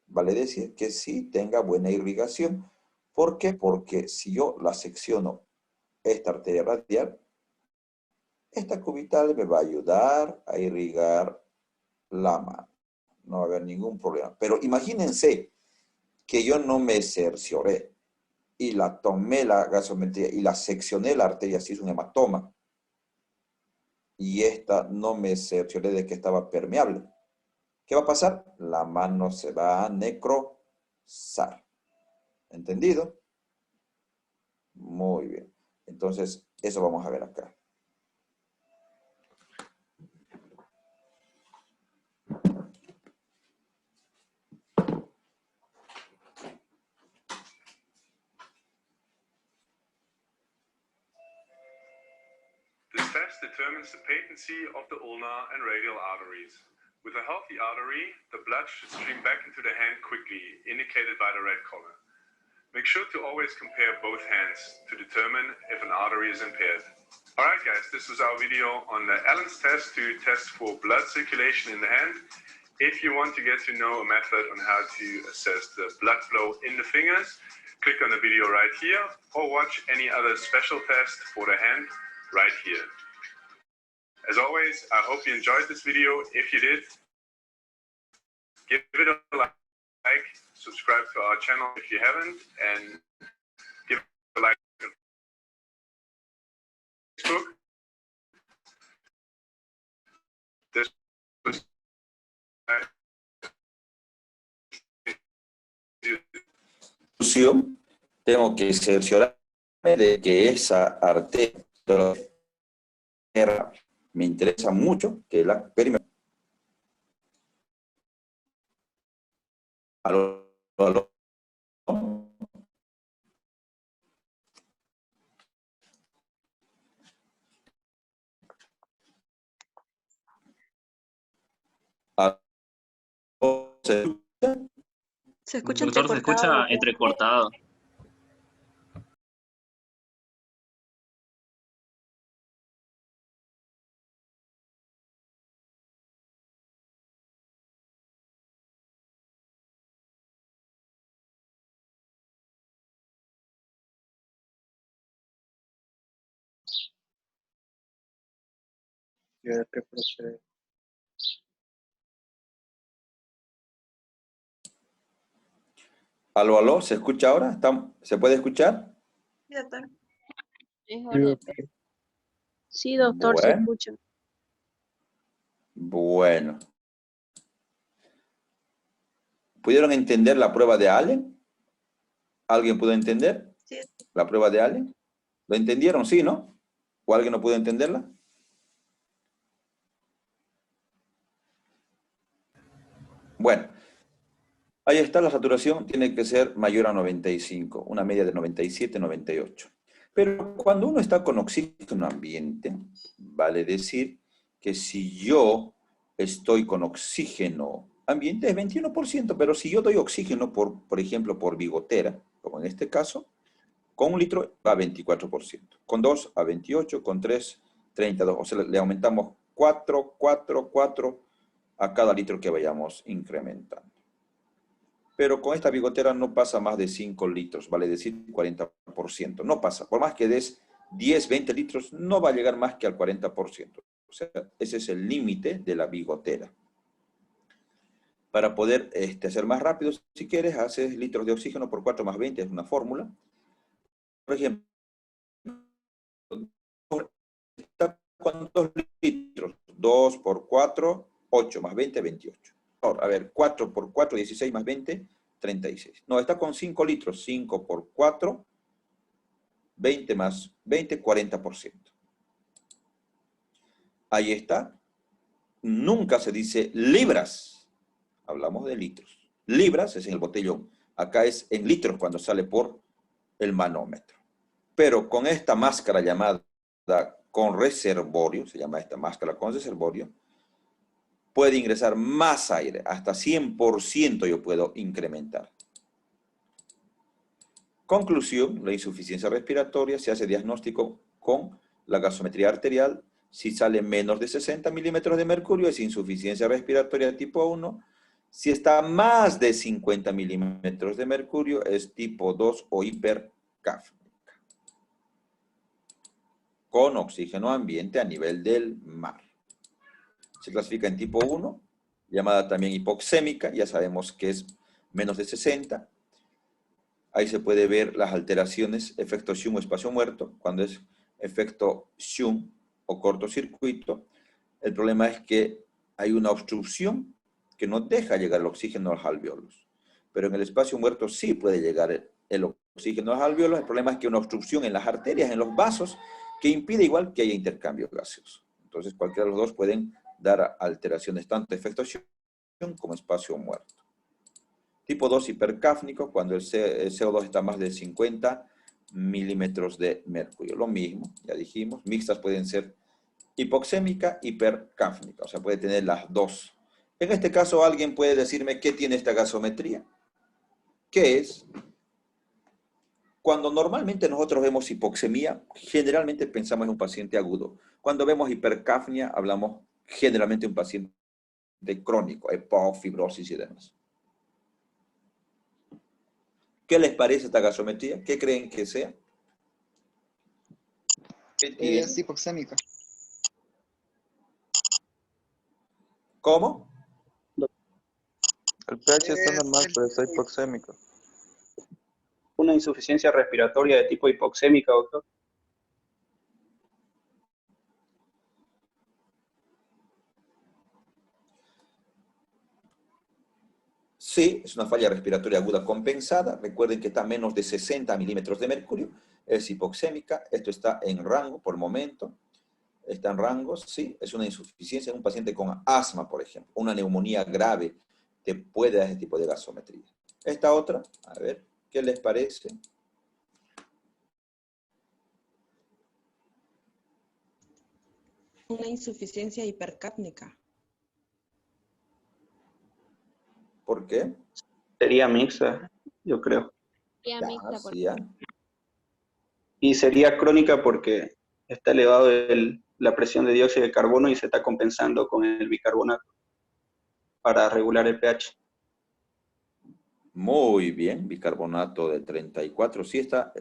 Vale decir que sí tenga buena irrigación. ¿Por qué? Porque si yo la secciono, esta arteria radial, esta cubital me va a ayudar a irrigar la mano. No va a haber ningún problema. Pero imagínense que yo no me cercioré y la tomé la gasometría y la seccioné la arteria, si es un hematoma. Y esta no me cercioré de que estaba permeable. ¿Qué va a pasar? La mano se va a necrosar. ¿Entendido? Muy bien. Entonces, eso vamos a ver acá. This test determines the patency of the ulnar and radial arteries. With a healthy artery, the blood should stream back into the hand quickly, indicated by the red color. Make sure to always compare both hands to determine if an artery is impaired. Alright guys, this was our video on the Allen's test to test for blood circulation in the hand. If you want to get to know a method on how to assess the blood flow in the fingers, click on the video right here or watch any other special test for the hand right here. As always, I hope you enjoyed this video. If you did, give it a like, subscribe to our channel if you haven't, and give it a like on Facebook. This was tengo que cerciorarme de que esa arteria me interesa mucho que la perimetría. Aló. Se escucha Doctor, se escucha entrecortado. Aló, ¿se escucha ahora? ¿Se puede escuchar? Sí, doctor. Sí, doctor, se escucha. Bueno. ¿Pudieron entender la prueba de Allen? ¿Alguien pudo entender? Sí. ¿La prueba de Allen? ¿Lo entendieron? Sí, ¿no? ¿O alguien no pudo entenderla? Bueno. Ahí está, la saturación tiene que ser mayor a 95, una media de 97, 98. Pero cuando uno está con oxígeno ambiente, vale decir que si yo estoy con oxígeno ambiente es 21%, pero si yo doy oxígeno, por ejemplo, por bigotera, como en este caso, con 1 litro va a 24%, con 2 a 28, con 3, 32, o sea, le aumentamos 4 a cada litro que vayamos incrementando. Pero con esta bigotera no pasa más de 5 litros, vale decir 40%. No pasa, por más que des 10, 20 litros, no va a llegar más que al 40%. O sea, ese es el límite de la bigotera. Para poder hacer más rápido, si quieres, haces litros de oxígeno por 4 más 20, es una fórmula. Por ejemplo, está con 2 litros, 2 por 4, 8 más 20, 28. A ver, 4 por 4, 16 más 20, 36. No, está con 5 litros, 5 por 4, 20 más 20, 40%. Ahí está. Nunca se dice libras. Hablamos de litros. Libras es en el botellón. Acá es en litros cuando sale por el manómetro. Pero con esta máscara llamada con reservorio, se llama esta máscara con reservorio, puede ingresar más aire, hasta 100% yo puedo incrementar. Conclusión, la insuficiencia respiratoria se hace diagnóstico con la gasometría arterial. Si sale menos de 60 milímetros de mercurio es insuficiencia respiratoria tipo 1. Si está más de 50 milímetros de mercurio es tipo 2 o hipercáfnica. Con oxígeno ambiente a nivel del mar. Se clasifica en tipo 1, llamada también hipoxémica, ya sabemos que es menos de 60. Ahí se puede ver las alteraciones, efecto Schum o espacio muerto, cuando es efecto Schum o cortocircuito. El problema es que hay una obstrucción que no deja llegar el oxígeno a los alvéolos. Pero en el espacio muerto sí puede llegar el oxígeno a los alvéolos. El problema es que hay una obstrucción en las arterias, en los vasos, que impide igual que haya intercambio gaseoso. Entonces cualquiera de los dos pueden dar alteraciones, tanto efecto Schum como espacio muerto. Tipo 2 hipercáfnico, cuando el CO2 está más de 50 milímetros de mercurio. Lo mismo, ya dijimos, mixtas pueden ser hipoxémica, hipercáfnica, o sea, puede tener las dos. En este caso, ¿alguien puede decirme qué tiene esta gasometría? ¿Qué es? Cuando normalmente nosotros vemos hipoxemia, generalmente pensamos en un paciente agudo. Cuando vemos hipercapnia, hablamos generalmente de un paciente crónico, EPOC, fibrosis y demás. ¿Qué les parece esta gasometría? ¿Qué creen que sea? Es hipoxémica. ¿Cómo? El pH está normal, pero está hipoxémico. Una insuficiencia respiratoria de tipo hipoxémica, doctor. Sí, es una falla respiratoria aguda compensada. Recuerden que está a menos de 60 milímetros de mercurio. Es hipoxémica. Esto está en rango por momento. Está en rango, sí. Es una insuficiencia en un paciente con asma, por ejemplo. Una neumonía grave te puede dar este tipo de gasometría. Esta otra, a ver, ¿qué les parece? Una insuficiencia hipercápnica. ¿Por qué? Sería mixta, yo creo. Sería mixta, Sí, ¿eh? Y sería crónica porque está elevado la presión de dióxido de carbono y se está compensando con el bicarbonato para regular el pH. Muy bien, bicarbonato de 34. Sí está.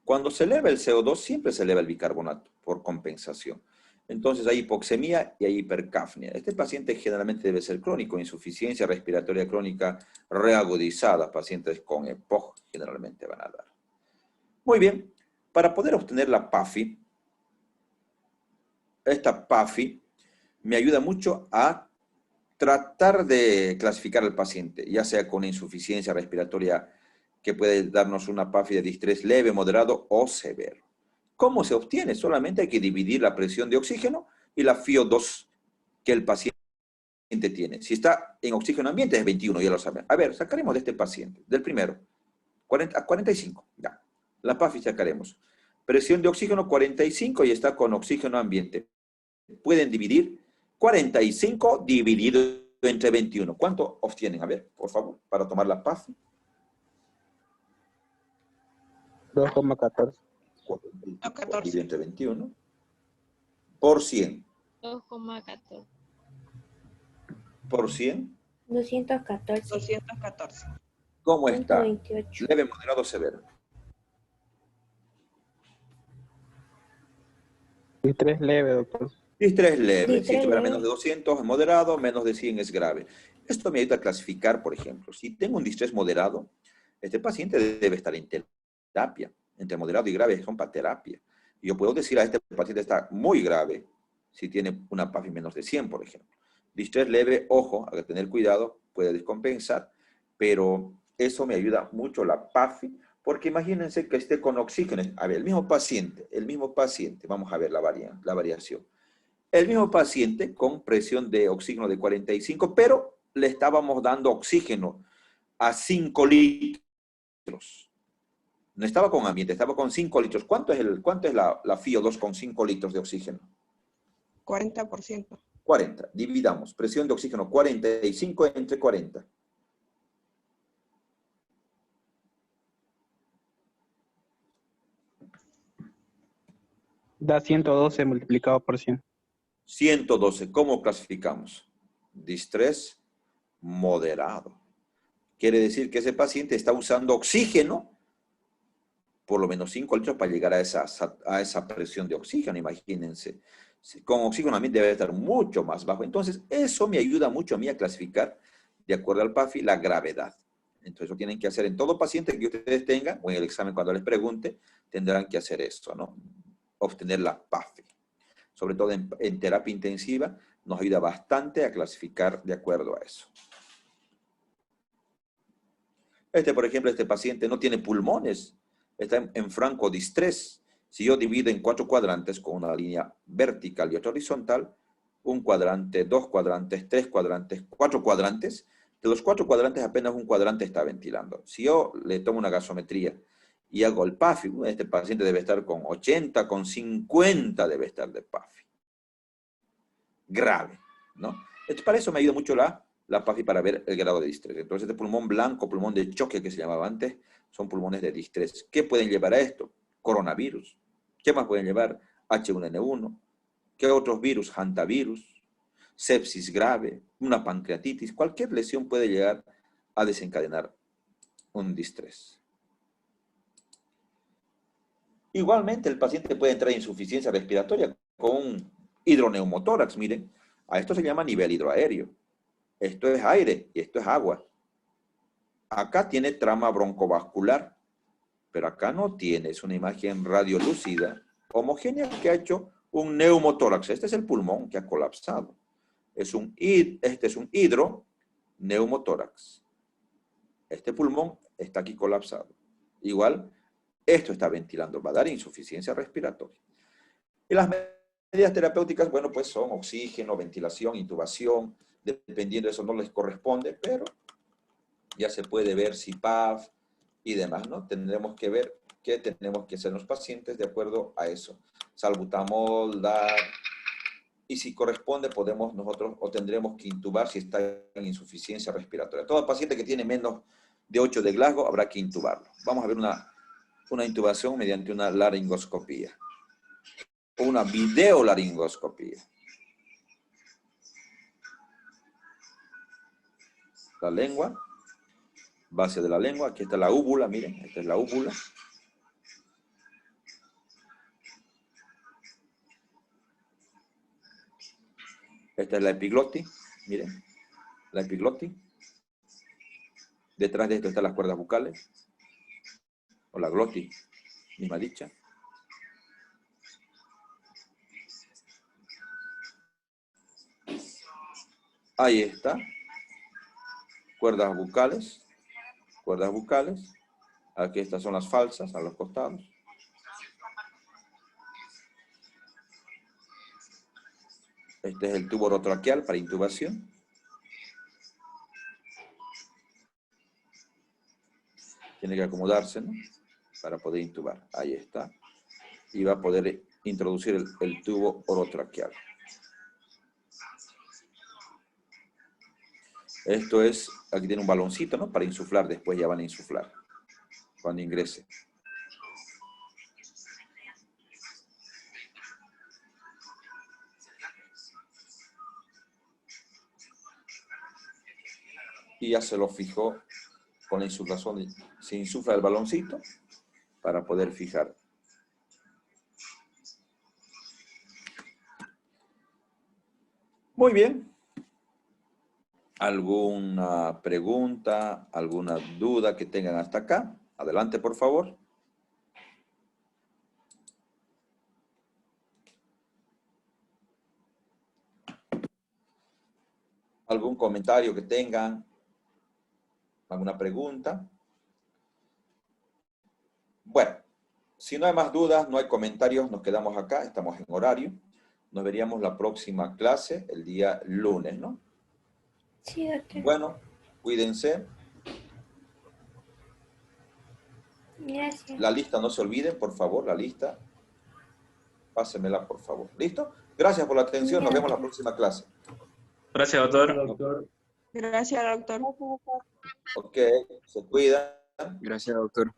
Cuando se eleva el CO2, siempre se eleva el bicarbonato por compensación. Entonces hay hipoxemia y hay hipercapnia. Este paciente generalmente debe ser crónico, insuficiencia respiratoria crónica reagudizada. Pacientes con EPOC generalmente van a dar. Muy bien, para poder obtener la PAFI, esta PAFI me ayuda mucho a tratar de clasificar al paciente, ya sea con insuficiencia respiratoria que puede darnos una PAFI de distrés leve, moderado o severo. ¿Cómo se obtiene? Solamente hay que dividir la presión de oxígeno y la FiO2 que el paciente tiene. Si está en oxígeno ambiente es 21, ya lo saben. A ver, sacaremos de este paciente, del primero, 40 a 45, ya. La PAFI sacaremos. Presión de oxígeno 45 y está con oxígeno ambiente. Pueden dividir 45 dividido entre 21. ¿Cuánto obtienen? A ver, por favor, para tomar la PAFI. 2,14. Dividido entre 21. Por 100. 2,14. Por 100. 214. 214. ¿Cómo está? 128. Leve, moderado, severo. Distrés leve, doctor. Distrés leve. Si Distrés estuviera leve. menos de 200 es moderado, menos de 100 es grave. Esto me ayuda a clasificar, por ejemplo, si tengo un distrés moderado, este paciente debe estar en terapia. Entre moderado y grave son para terapia. Y yo puedo decir a este paciente está muy grave si tiene una PAFI menos de 100, por ejemplo. Distrés leve, ojo, hay que tener cuidado, puede descompensar, pero eso me ayuda mucho la PAFI, porque imagínense que esté con oxígeno. A ver, el mismo paciente, vamos a ver la variación. El mismo paciente con presión de oxígeno de 45, pero le estábamos dando oxígeno a 5 litros. No estaba con ambiente, estaba con 5 litros. ¿Cuánto es la FiO2 con 5 litros de oxígeno? 40%. 40. Dividamos. Presión de oxígeno 45 entre 40. Da 112 multiplicado por 100. 112. ¿Cómo clasificamos? Distrés moderado. Quiere decir que ese paciente está usando oxígeno por lo menos 5 litros para llegar a esa presión de oxígeno, imagínense. Con oxígeno también debe estar mucho más bajo. Entonces, eso me ayuda mucho a mí a clasificar, de acuerdo al PAFI, la gravedad. Entonces, lo tienen que hacer en todo paciente que ustedes tengan, o en el examen cuando les pregunte, tendrán que hacer eso, ¿no? Obtener la PAFI. Sobre todo en terapia intensiva, nos ayuda bastante a clasificar de acuerdo a eso. Por ejemplo, este paciente no tiene pulmones, está en franco distrés. Si yo divido en 4 cuadrantes con una línea vertical y otra horizontal, un cuadrante, 2 cuadrantes, 3 cuadrantes, 4 cuadrantes, de los 4 cuadrantes apenas un cuadrante está ventilando. Si yo le tomo una gasometría y hago el PAFI, este paciente debe estar con 80, con 50 debe estar de PAFI. Grave, ¿no? Para eso me ayuda mucho la PAFI para ver el grado de distrés. Entonces, este pulmón blanco, pulmón de choque que se llamaba antes, son pulmones de distrés. ¿Qué pueden llevar a esto? Coronavirus. ¿Qué más pueden llevar? H1N1. ¿Qué otros virus? Hantavirus, sepsis grave, una pancreatitis. Cualquier lesión puede llegar a desencadenar un distrés. Igualmente, el paciente puede entrar en insuficiencia respiratoria con un hidroneumotórax. Miren, a esto se llama nivel hidroaéreo. Esto es aire y esto es agua. Acá tiene trama broncovascular, pero acá no tiene. Es una imagen radiolúcida, homogénea, que ha hecho un neumotórax. Este es el pulmón que ha colapsado. Este es un hidroneumotórax. Este pulmón está aquí colapsado. Igual, esto está ventilando, va a dar insuficiencia respiratoria. Y las medidas terapéuticas, bueno, pues son oxígeno, ventilación, intubación, dependiendo de eso no les corresponde, pero ya se puede ver CPAP y demás, ¿no? Tendremos que ver qué tenemos que hacer los pacientes de acuerdo a eso. Salbutamol, DAR, y si corresponde podemos nosotros, o tendremos que intubar si está en insuficiencia respiratoria. Todo paciente que tiene menos de 8 de Glasgow habrá que intubarlo. Vamos a ver una intubación mediante una laringoscopía. O una videolaringoscopía. La lengua, base de la lengua, aquí está la úvula, miren, esta es la úvula. Esta es la epiglotis, miren, la epiglotis. Detrás de esto están las cuerdas bucales, o la glotis, misma dicha. Ahí está. Cuerdas bucales. Cuerdas bucales. Aquí estas son las falsas a los costados. Este es el tubo orotraqueal para intubación. Tiene que acomodarse, ¿no? Para poder intubar. Ahí está. Y va a poder introducir el tubo orotraqueal. Esto es, aquí tiene un baloncito, ¿no? Para insuflar, después ya van a insuflar. Cuando ingrese. Y ya se lo fijó con la insuflación. Se insufla el baloncito para poder fijar. Muy bien. ¿Alguna pregunta, alguna duda que tengan hasta acá? Adelante, por favor. ¿Algún comentario que tengan? ¿Alguna pregunta? Bueno, si no hay más dudas, no hay comentarios, nos quedamos acá, estamos en horario. Nos veríamos la próxima clase el día lunes, ¿no? Sí, doctor. Bueno, cuídense. Gracias. La lista, no se olviden, por favor, la lista. Pásenmela, por favor. ¿Listo? Gracias por la atención. Nos vemos la próxima clase. Gracias, doctor. Gracias, doctor. Ok, se cuidan. Gracias, doctor.